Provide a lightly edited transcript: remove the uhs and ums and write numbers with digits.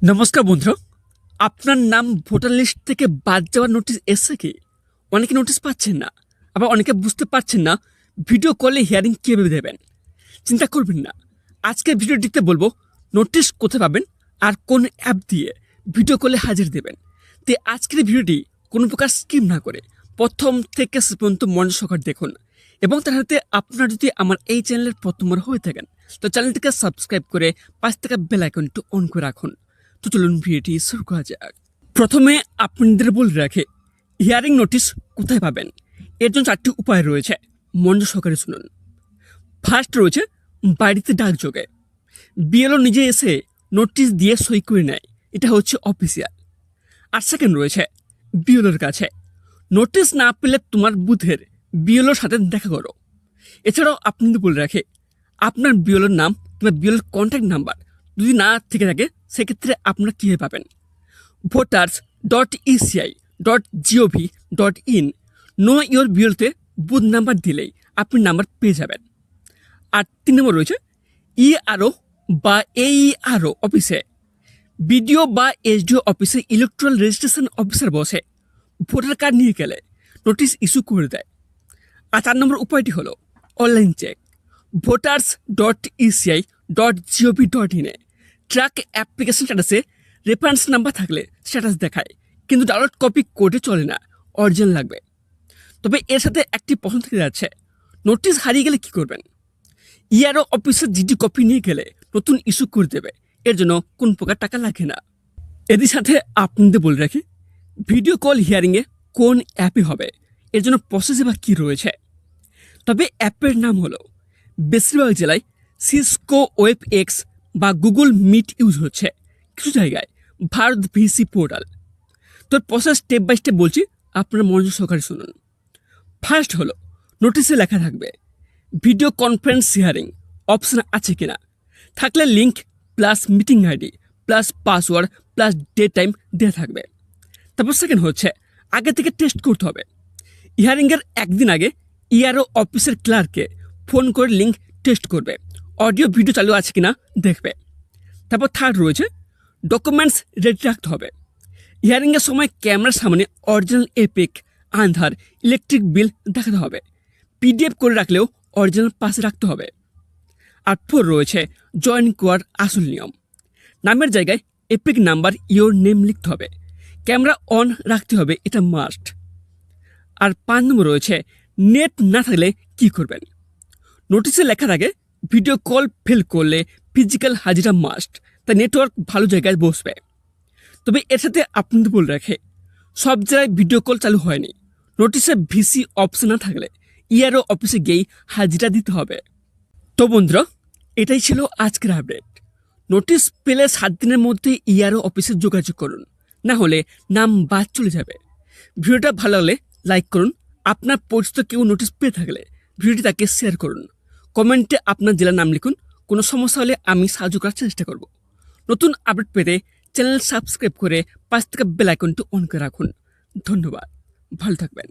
নমস্কার বন্ধুরা, আপনার নাম ভোটার লিস্ট থেকে বাদ যাওয়ার নোটিশ এসেছে কি? অনেকে নোটিশ পাচ্ছেন না, আবার অনেকে বুঝতে পারছেন না ভিডিও কলে হিয়ারিং কীভাবে দেবেন। চিন্তা করবেন না, আজকের ভিডিওটিতে বলবো নোটিশ কোথায় পাবেন আর কোন অ্যাপ দিয়ে ভিডিও কলে হাজির দেবেন। তো আজকের ভিডিওটি কোনো প্রকার স্কিপ না করে প্রথম থেকে শেষ পর্যন্ত মনোযোগ সহকারে দেখুন, এবং তার সাথে আপনারা যদি আমার এই চ্যানেলের প্রথমবার হয়ে থাকেন তো চ্যানেলটিকে সাবস্ক্রাইব করে পাশ থেকে বেল আইকনটি অন করে রাখুন। তো চলুন ভিডিওটি শুরু করা যাক। প্রথমে আপনাদের বলে রাখে হিয়ারিং নোটিশ কোথায় পাবেন। এর জন্য 4টি উপায় রয়েছে, মনোযোগ সহকারে শুনুন। ফার্স্ট রয়েছে বাড়িতে ডাকযোগে, বিএলও নিজে এসে নোটিশ দিয়ে সই করে নেয়, এটা হচ্ছে অফিসিয়াল। আর সেকেন্ড রয়েছে বিএলওর কাছে, নোটিশ না পেলে তোমার বুথের বিএলওর সাথে দেখা করো। এছাড়াও আপনাদের বলে রাখে আপনার বিএলওর নাম কিংবা বিএলওর কন্ট্যাক্ট নাম্বার যদি না থেকে থাকে সেক্ষেত্রে আপনারা কীভাবে পাবেন। voters.eci.gov.in নো ইয়োর বিএলতে বুথ নাম্বার দিলেই আপনি নাম্বার পেয়ে যাবেন। আর 3 নম্বর রয়েছে ইআরও বা এইআরও অফিসে, বিডিও বা এসডিও অফিসে ইলেকট্রাল রেজিস্ট্রেশন অফিসার বসে ভোটার কার্ড নিয়ে গেলে নোটিশ ইস্যু করে দেয়। আর 4 নম্বর উপায়টি হলো online check, voters.eci.gov.in track application স্ট্যাটাসে রেফারেন্স নাম্বার থাকলে স্ট্যাটাস দেখায়, কিন্তু ডাউনলোড কপি কোডে চলে না, অরিজিনাল লাগবে। তবে এর সাথে একটি প্রশ্ন থেকে যাচ্ছে, নোটিশ হারিয়ে গেলে কি করবেন? ইআরও অফিসের জিডি কপি নিয়ে গেলে নতুন ইস্যু করে দেবে, এর জন্য কোন প্রকার টাকা লাগে না। এদের সাথে আপনাদের বলে রাখি ভিডিও কল হিয়ারিংয়ে কোন অ্যাপে হবে, এর জন্য প্রসেসে বা কী রয়েছে। তবে অ্যাপের নাম হলো, বেশিরভাগ জেলায় সিসকো ওয়েব এক্স বা গুগল মিট ইউজ হচ্ছে, কিছু জায়গায় ভারত ভিসি পোর্টাল। তো প্রসেস স্টেপ বাই স্টেপ বলছি, আপনারা মনোযোগ সহকারে শুনুন। ফার্স্ট হলো নোটিশে লেখা থাকবে ভিডিও কনফারেন্স হিয়ারিং অপশান আছে কিনা, থাকলে link plus meeting ID plus password plus date time দেওয়া থাকবে। তারপর সেকেন্ড হচ্ছে আগে থেকে টেস্ট করতে হবে। হিয়ারিংয়ের একদিন আগে ইআরও অফিসের ক্লার্ককে ফোন করে লিঙ্ক টেস্ট করবে, অডিও ভিডিও চালু আছে কিনা দেখবে। তারপর থার্ড রয়েছে ডকুমেন্টস রেডি রাখতে হবে। হিয়ারিংয়ের সময় ক্যামেরার সামনে অরিজিনাল এপিক, আধার, ইলেকট্রিক বিল দেখাতে হবে, পিডিএফ করে রাখলেও অরিজিনাল পাশে রাখতে হবে। আর ফোর রয়েছে জয়েন করার আসল নিয়ম, নামের জায়গায় এপিক নাম্বার ইয়োর নেম লিখতে হবে, ক্যামেরা অন রাখতে হবে, এটা মাস্ট। আর 5 নম্বর রয়েছে নেট না থাকলে কি করবেন। নোটিশে লেখা থাকে ভিডিও কল ফেল করলে ফিজিক্যাল হাজিরা মাস্ট, তাই নেটওয়ার্ক ভালো জায়গায় বসবে। তবে এর সাথে আপনাদের বলে রাখে সব জায়গায় ভিডিও কল চালু হয়নি, নোটিশে ভিসি অপশন না থাকলে ইআরও অফিসে গিয়েই হাজিরা দিতে হবে। তো বন্ধুরা, এটাই ছিল আজকের আপডেট। নোটিশ পেলে 7 দিনের মধ্যে ইআরও অফিসে যোগাযোগ করুন, না হলে নাম বাদ চলে যাবে। ভিডিওটা ভালো লাগলে লাইক করুন, আপনার পরিচিত কেউ নোটিশ পেয়ে থাকলে ভিডিওটি তাকে শেয়ার করুন, কমেন্টে আপনার জেলার নাম লিখুন, কোনো সমস্যা হলে আমি সাহায্য করার চেষ্টা করব। নতুন আপডেট পেতে চ্যানেল সাবস্ক্রাইব করে পাশ থেকে বেল আইকনটি অন করে রাখুন। ধন্যবাদ, ভালো থাকবেন।